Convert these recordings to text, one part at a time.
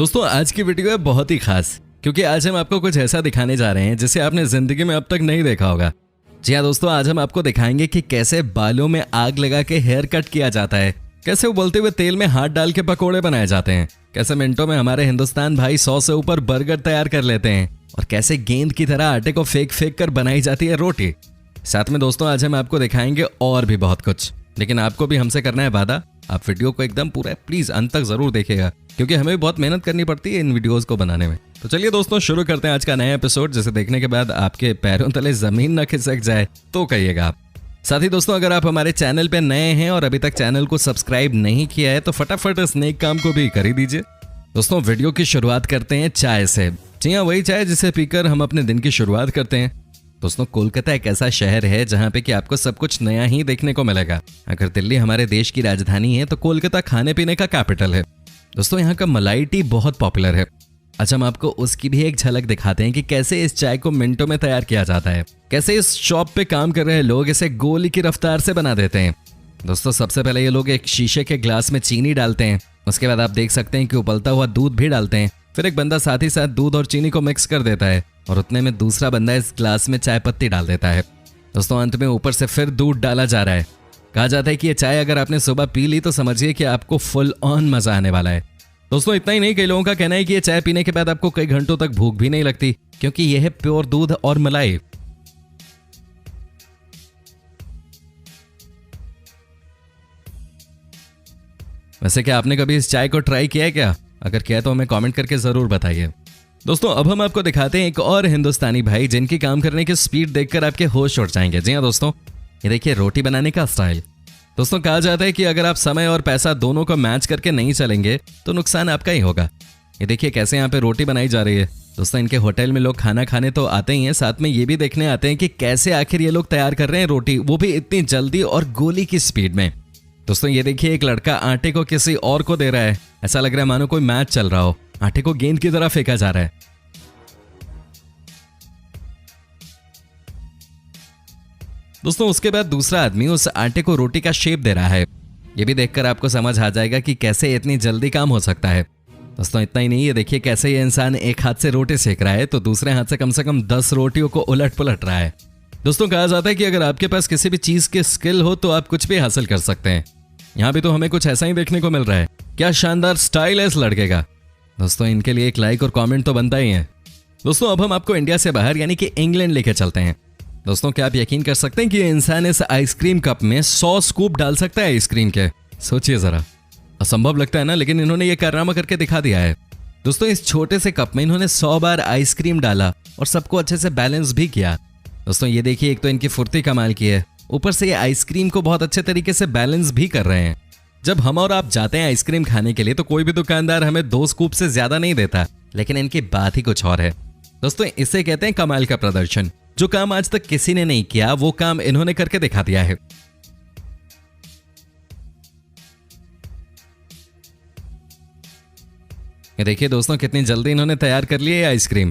दोस्तों आज की वीडियो है बहुत ही खास, क्योंकि आज हम आपको कुछ ऐसा दिखाने जा रहे हैं जिसे आपने जिंदगी में अब तक नहीं देखा होगा। जी हाँ दोस्तों, आज हम आपको दिखाएंगे कि कैसे बालों में आग लगा के हेयर कट किया जाता है, कैसे उबलते हुए तेल में हाथ डाल के पकोड़े बनाए जाते हैं, कैसे मिनटों में हमारे हिंदुस्तान भाई 100 से ऊपर बर्गर तैयार कर लेते हैं और कैसे गेंद की तरह आटे को फेंक फेंक कर बनाई जाती है रोटी। साथ में दोस्तों आज हम आपको दिखाएंगे और भी बहुत कुछ, लेकिन आपको भी हमसे करना है वादा, आप वीडियो को एकदम पूरा प्लीज अंत तक जरूर देखिएगा, क्योंकि हमें भी बहुत मेहनत करनी पड़ती है इन वीडियोस को बनाने में। तो चलिए दोस्तों शुरू करते हैं आज का नया एपिसोड, जिसे देखने के बाद आपके पैरों तले जमीन न खिसक जाए तो कहिएगा आप। साथ ही दोस्तों अगर आप हमारे चैनल पे नए हैं और अभी तक चैनल को सब्सक्राइब नहीं किया है तो फटाफट इस नेक काम को भी कर ही दीजिए। दोस्तों वीडियो की शुरुआत करते हैं चाय से। जी हाँ, वही चाय जिसे पीकर हम अपने दिन की शुरुआत करते हैं। दोस्तों कोलकाता एक ऐसा शहर है जहाँ पे कि आपको सब कुछ नया ही देखने को मिलेगा। अगर दिल्ली हमारे देश की राजधानी है तो कोलकाता खाने पीने का कैपिटल है। दोस्तों यहाँ का मलाई टी बहुत पॉपुलर है। आज हम आपको उसकी भी एक झलक दिखाते हैं कि कैसे इस चाय को मिनटों में तैयार किया जाता है, कैसे इस शॉप पे काम कर रहे लोग इसे गोली की रफ्तार से बना देते हैं। दोस्तों सबसे पहले ये लोग एक शीशे के ग्लास में चीनी डालते हैं, उसके बाद आप देख सकते हैं कि उबलता हुआ दूध भी डालते हैं। फिर एक बंदा साथ ही साथ दूध और चीनी को मिक्स कर देता है और उतने में दूसरा बंदा इस ग्लास में चाय पत्ती डाल देता है। दोस्तों अंत में ऊपर से फिर दूध डाला जा रहा है। कहा जाता है कि ये चाय अगर आपने सुबह पी ली तो समझिए कि आपको फुल ऑन मजा आने वाला है। दोस्तों इतना ही नहीं, कई लोगों का कहना है कि ये चाय पीने के बाद आपको कई घंटों तक भूख भी नहीं लगती, क्योंकि यह है प्योर दूध और मलाई। वैसे क्या आपने कभी इस चाय को ट्राई किया है क्या? अगर किया है तो हमें कमेंट करके जरूर बताइए। दोस्तों अब हम आपको दिखाते हैं एक और हिंदुस्तानी भाई जिनकी काम करने की स्पीड देखकर आपके होश उड़ जाएंगे। जी हाँ दोस्तों, ये देखिए रोटी बनाने का स्टाइल। दोस्तों कहा जाता है कि अगर आप समय और पैसा दोनों को मैच करके नहीं चलेंगे तो नुकसान आपका ही होगा। ये देखिए कैसे यहाँ पे रोटी बनाई जा रही है। दोस्तों इनके होटल में लोग खाना खाने तो आते ही हैं, साथ में ये भी देखने आते हैं कि कैसे आखिर ये लोग तैयार कर रहे हैं रोटी, वो भी इतनी जल्दी और गोली की स्पीड में। दोस्तों ये देखिए एक लड़का आटे को किसी और को दे रहा है, ऐसा लग रहा है मानो कोई मैच चल रहा हो। आटे को गेंद की तरह फेंका जा रहा है। दोस्तों उसके बाद दूसरा आदमी उस आटे को रोटी का शेप दे रहा है। ये भी देखकर आपको समझ आ जाएगा कि कैसे इतनी जल्दी काम हो सकता है। दोस्तों इतना ही नहीं, ये देखिए कैसे ये इंसान एक हाथ से रोटी सेक रहा है तो दूसरे हाथ से कम 10 रोटियों को उलट पुलट रहा है। दोस्तों कहा जाता है कि अगर आपके पास किसी भी चीज की स्किल हो तो आप कुछ भी हासिल कर सकते हैं। यहाँ भी तो हमें कुछ ऐसा ही देखने को मिल रहा है। क्या शानदार स्टाइल है इस लड़के का। दोस्तों इनके लिए एक लाइक और कमेंट तो बनता ही है। दोस्तों अब हम आपको इंडिया से बाहर यानी कि इंग्लैंड लेके चलते हैं। दोस्तों क्या आप यकीन कर सकते हैं कि ये इंसान इस आइसक्रीम कप में 100 स्कूप डाल सकता है आइसक्रीम के? सोचिए जरा, असंभव लगता है ना, लेकिन इन्होंने ये कारनामा करके दिखा दिया है। दोस्तों इस छोटे से कप में इन्होंने 100 बार आइसक्रीम डाला और सबको अच्छे से बैलेंस भी किया। दोस्तों ये देखिए एक तो इनकी फुर्ती कमाल की है, ऊपर से ये आइसक्रीम को बहुत अच्छे तरीके से बैलेंस भी कर रहे हैं। जब हम और आप जाते हैं आइसक्रीम खाने के लिए तो कोई भी दुकानदार हमें 2 स्कूप से ज्यादा नहीं देता, लेकिन इनकी बात ही कुछ और है। दोस्तों इसे कहते हैं कमाल का प्रदर्शन। जो काम आज तक किसी ने नहीं किया वो काम इन्होंने करके दिखा दिया है। ये देखिए दोस्तों कितनी जल्दी इन्होंने तैयार कर ली है आइसक्रीम।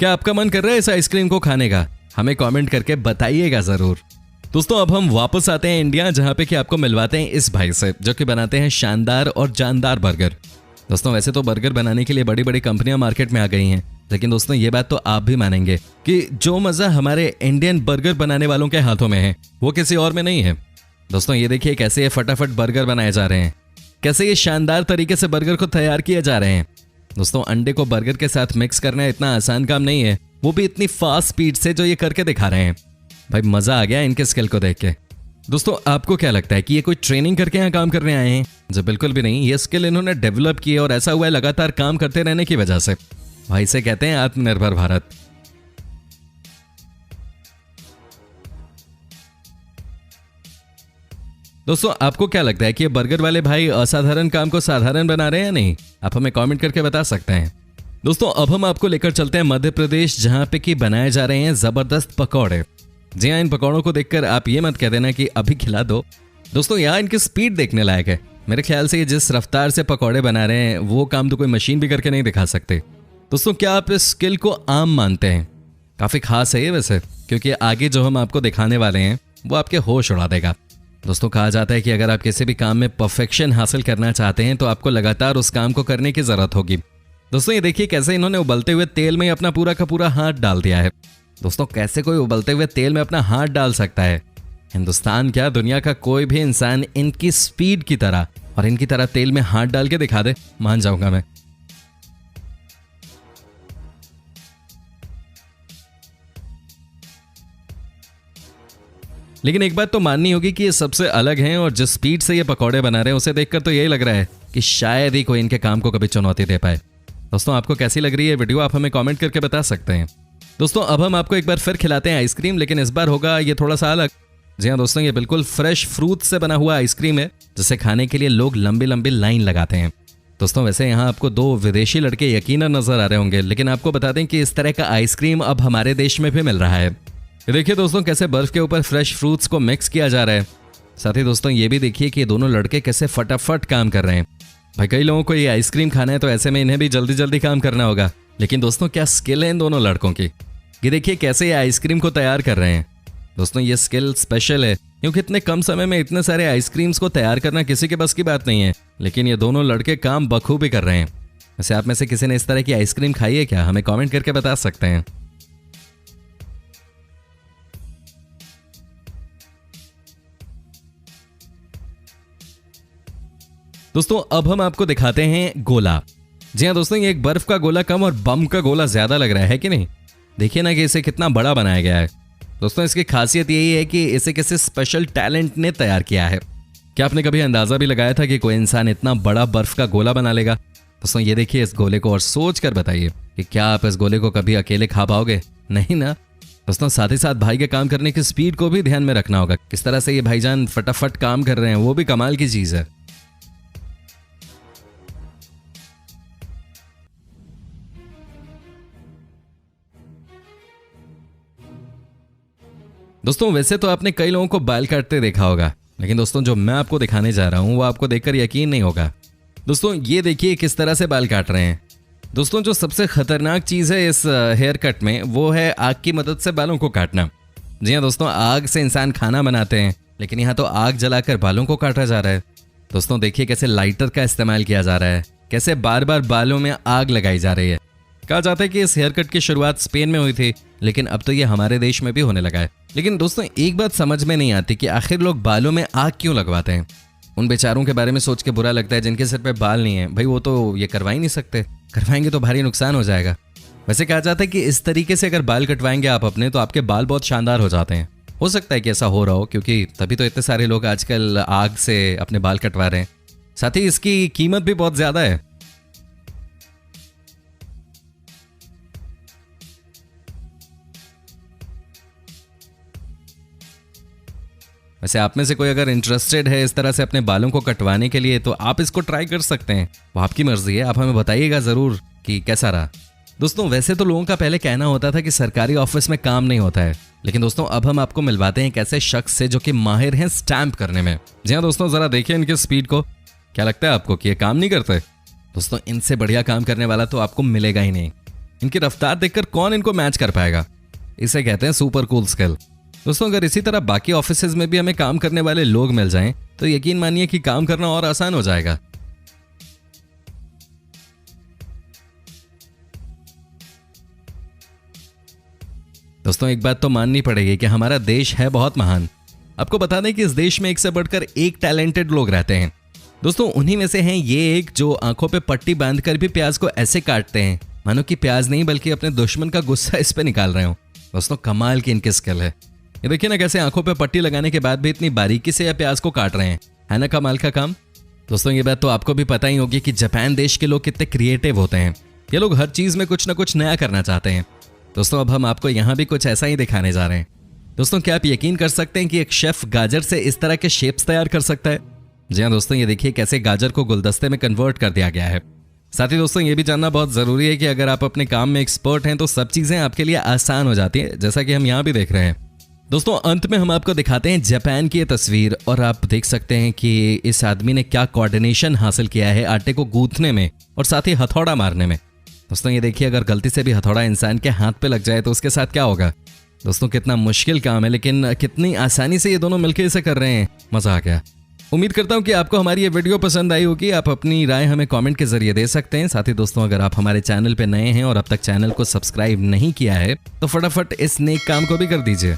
क्या आपका मन कर रहा है इस आइसक्रीम को खाने का? हमें कमेंट करके बताइएगा जरूर। दोस्तों अब हम वापस आते हैं इंडिया, जहां पे कि आपको मिलवाते हैं इस भाई से जो कि बनाते हैं शानदार और जानदार बर्गर। दोस्तों वैसे तो बर्गर बनाने के लिए बड़ी बड़ी कंपनियां मार्केट में आ गई हैं, लेकिन दोस्तों ये बात तो आप भी मानेंगे कि जो मजा हमारे इंडियन बर्गर बनाने वालों के हाथों में है वो किसी और में नहीं है। दोस्तों ये देखिए कैसे ये फटाफट बर्गर बनाए जा रहे हैं, कैसे ये शानदार तरीके से बर्गर को तैयार किए जा रहे हैं। दोस्तों अंडे को बर्गर के साथ मिक्स करना इतना आसान काम नहीं है, वो भी इतनी फास्ट स्पीड से जो ये करके दिखा रहे हैं। भाई मजा आ गया इनके स्किल को देख के। दोस्तों आपको क्या लगता है कि ये कोई ट्रेनिंग करके यहाँ काम करने आए हैं? जो बिल्कुल भी नहीं, ये स्किल इन्होंने डेवलप की है और ऐसा हुआ है लगातार काम करते रहने की वजह से। भाई से कहते हैं आत्मनिर्भर भारत। दोस्तों आपको क्या लगता है कि ये बर्गर वाले भाई असाधारण काम को साधारण बना रहे हैं या नहीं? आप हमें कमेंट करके बता सकते हैं। दोस्तों अब हम आपको लेकर चलते हैं मध्य प्रदेश, जहां पे कि बनाए जा रहे हैं जबरदस्त पकौड़े। जी हाँ, इन पकौड़ों को देखकर आप ये मत कह देना कि अभी खिला दो। दोस्तों यहाँ इनकी स्पीड देखने लायक है। मेरे ख्याल से ये जिस रफ्तार से पकौड़े बना रहे हैं वो काम तो कोई मशीन भी करके नहीं दिखा सकते। दोस्तों क्या आप इस स्किल को आम मानते हैं? काफी खास है ये वैसे, क्योंकि आगे जो हम आपको दिखाने वाले हैं वो आपके होश उड़ा देगा। दोस्तों कहा जाता है कि अगर आप किसी भी काम में परफेक्शन हासिल करना चाहते हैं तो आपको लगातार उस काम को करने की जरूरत होगी। दोस्तों ये देखिए कैसे इन्होंने उबलते हुए तेल में अपना पूरा का पूरा हाथ डाल दिया है। दोस्तों कैसे कोई उबलते हुए तेल में अपना हाथ डाल सकता है? हिंदुस्तान क्या दुनिया का कोई भी इंसान इनकी स्पीड की तरह और इनकी तरह तेल में हाथ डाल के दिखा दे, मान जाऊंगा मैं। लेकिन एक बात तो माननी होगी कि ये सबसे अलग हैं और जिस स्पीड से ये पकौड़े बना रहे हैं उसे देखकर तो यही लग रहा है कि शायद ही कोई इनके काम को कभी चुनौती दे पाए। दोस्तों आपको कैसी लग रही है वीडियो, आप हमें कमेंट करके बता सकते हैं। दोस्तों अब हम आपको एक बार फिर खिलाते हैं आइसक्रीम, लेकिन इस बार होगा ये थोड़ा सा अलग। जी हाँ दोस्तों, ये बिल्कुल फ्रेश फ्रूट से बना हुआ आइसक्रीम है जिसे खाने के लिए लोग लंबी लंबी लाइन लगाते हैं। दोस्तों वैसे यहाँ आपको दो विदेशी लड़के यकीनन नजर आ रहे होंगे, लेकिन आपको बता दें कि इस तरह का आइसक्रीम अब हमारे देश में भी मिल रहा है। देखिए दोस्तों कैसे बर्फ के ऊपर फ्रेश फ्रूट्स को मिक्स किया जा रहा है। साथ ही दोस्तों ये भी देखिए कि ये दोनों लड़के कैसे फटाफट काम कर रहे हैं। भाई कई लोगों को ये आइसक्रीम खाना है तो ऐसे में इन्हें भी जल्दी जल्दी काम करना होगा, लेकिन दोस्तों क्या स्किल है इन दोनों लड़कों की। ये देखिए कैसे ये आइसक्रीम को तैयार कर रहे हैं। दोस्तों ये स्किल स्पेशल है क्योंकि इतने कम समय में इतने सारे आइसक्रीम्स को तैयार करना किसी के बस की बात नहीं है, लेकिन ये दोनों लड़के काम बखूबी कर रहे हैं। वैसे आप में से किसी ने इस तरह की आइसक्रीम खाई है क्या? हमें कमेंट करके बता सकते हैं। दोस्तों अब हम आपको दिखाते हैं गोला। जी हाँ दोस्तों, ये एक बर्फ का गोला कम और बम का गोला ज्यादा लग रहा है कि नहीं? देखिए ना कि इसे कितना बड़ा बनाया गया है। दोस्तों इसकी खासियत यही है कि इसे किसी स्पेशल टैलेंट ने तैयार किया है। क्या आपने कभी अंदाजा भी लगाया था कि कोई इंसान इतना बड़ा बर्फ का गोला बना लेगा? दोस्तों ये देखिए इस गोले को और सोच कर बताइए कि क्या आप इस गोले को कभी अकेले खा पाओगे? नहीं ना। दोस्तों साथ ही साथ भाई के काम करने की स्पीड को भी ध्यान में रखना होगा। किस तरह से ये भाईजान फटाफट काम कर रहे हैं, वो भी कमाल की चीज है। दोस्तों वैसे तो आपने कई लोगों को बाल काटते देखा होगा, लेकिन दोस्तों जो मैं आपको दिखाने जा रहा हूं वो आपको देखकर यकीन नहीं होगा। दोस्तों ये देखिए किस तरह से बाल काट रहे हैं। दोस्तों जो सबसे खतरनाक चीज है इस हेयर कट में वो है आग की मदद से बालों को काटना। जी हाँ दोस्तों, आग से इंसान खाना बनाते हैं, लेकिन यहाँ तो आग जलाकर बालों को काटा जा रहा है। दोस्तों देखिए कैसे लाइटर का इस्तेमाल किया जा रहा है, कैसे बार बार बालों में आग लगाई जा रही है। कहा जाता है कि इस हेयर कट की शुरुआत स्पेन में हुई थी, लेकिन अब तो ये हमारे देश में भी होने लगा है। लेकिन दोस्तों एक बात समझ में नहीं आती कि आखिर लोग बालों में आग क्यों लगवाते हैं। उन बेचारों के बारे में सोच के बुरा लगता है जिनके सिर पे बाल नहीं है। भाई वो तो ये करवा ही नहीं सकते, करवाएंगे तो भारी नुकसान हो जाएगा। वैसे कहा जाता है कि इस तरीके से अगर बाल कटवाएंगे आप अपने तो आपके बाल बहुत शानदार हो जाते हैं। हो सकता है कि ऐसा हो रहा हो, क्योंकि तभी तो इतने सारे लोग आजकल आग से अपने बाल कटवा रहे हैं। साथ ही इसकी कीमत भी बहुत ज्यादा है। वैसे आप में से कोई अगर इंटरेस्टेड है इस तरह से अपने बालों को कटवाने के लिए तो आप इसको ट्राई कर सकते हैं, वो आपकी मर्जी है। आप हमें बताइएगा जरूर कि कैसा रहा। दोस्तों वैसे तो लोगों का पहले कहना होता था कि सरकारी ऑफिस में काम नहीं होता है, लेकिन दोस्तों अब हम आपको मिलवाते हैं एक ऐसे शख्स से जो कि माहिर हैं स्टैंप करने में। जी हाँ दोस्तों, जरा देखिए इनकी स्पीड को। क्या लगता है आपको कि ये काम नहीं करते? दोस्तों इनसे बढ़िया काम करने वाला तो आपको मिलेगा ही नहीं। इनकी रफ्तार देखकर कौन इनको मैच कर पाएगा? इसे कहते हैं सुपर कूल स्किल। दोस्तों अगर इसी तरह बाकी ऑफिसेज में भी हमें काम करने वाले लोग मिल जाएं तो यकीन मानिए कि काम करना और आसान हो जाएगा। दोस्तों एक बात तो माननी पड़ेगी कि हमारा देश है बहुत महान। आपको बता दें कि इस देश में एक से बढ़कर एक टैलेंटेड लोग रहते हैं। दोस्तों उन्हीं में से हैं ये एक जो आंखों पे पट्टी बांधकर भी प्याज को ऐसे काटते हैं मानो कि प्याज नहीं बल्कि अपने दुश्मन का गुस्सा इस पे निकाल रहे हो। दोस्तों कमाल की इनकी स्किल है। ये देखिए ना कैसे आंखों पे पट्टी लगाने के बाद भी इतनी बारीकी से यह प्याज को काट रहे हैं, है ना कमाल का काम। दोस्तों ये बात तो आपको भी पता ही होगी कि जापान देश के लोग कितने क्रिएटिव होते हैं। ये लोग हर चीज में कुछ ना कुछ नया करना चाहते हैं। दोस्तों अब हम आपको यहाँ भी कुछ ऐसा ही दिखाने जा रहे हैं। दोस्तों क्या आप यकीन कर सकते हैं कि एक शेफ गाजर से इस तरह के शेप्स तैयार कर सकता है? जी हाँ दोस्तों, ये देखिए कैसे गाजर को गुलदस्ते में कन्वर्ट कर दिया गया है। साथ ही दोस्तों ये भी जानना बहुत जरूरी है कि अगर आप अपने काम में एक्सपर्ट हैं तो सब चीजें आपके लिए आसान हो जाती है, जैसा कि हम यहाँ भी देख रहे हैं। दोस्तों अंत में हम आपको दिखाते हैं जापान की ये तस्वीर और आप देख सकते हैं कि इस आदमी ने क्या कोऑर्डिनेशन हासिल किया है आटे को गूंथने में और साथ ही हथौड़ा मारने में। दोस्तों ये देखिए अगर गलती से भी हथौड़ा इंसान के हाथ पे लग जाए तो उसके साथ क्या होगा। दोस्तों कितना मुश्किल काम है, लेकिन कितनी आसानी से ये दोनों मिलकर इसे कर रहे हैं, मजा आ गया। उम्मीद करता हूँ कि आपको हमारी ये वीडियो पसंद आई होगी। आप अपनी राय हमें कमेंट के जरिए दे सकते हैं। साथ ही दोस्तों, अगर आप हमारे चैनल पे नए हैं और अब तक चैनल को सब्सक्राइब नहीं किया है तो फटाफट इस नेक काम को भी कर दीजिए।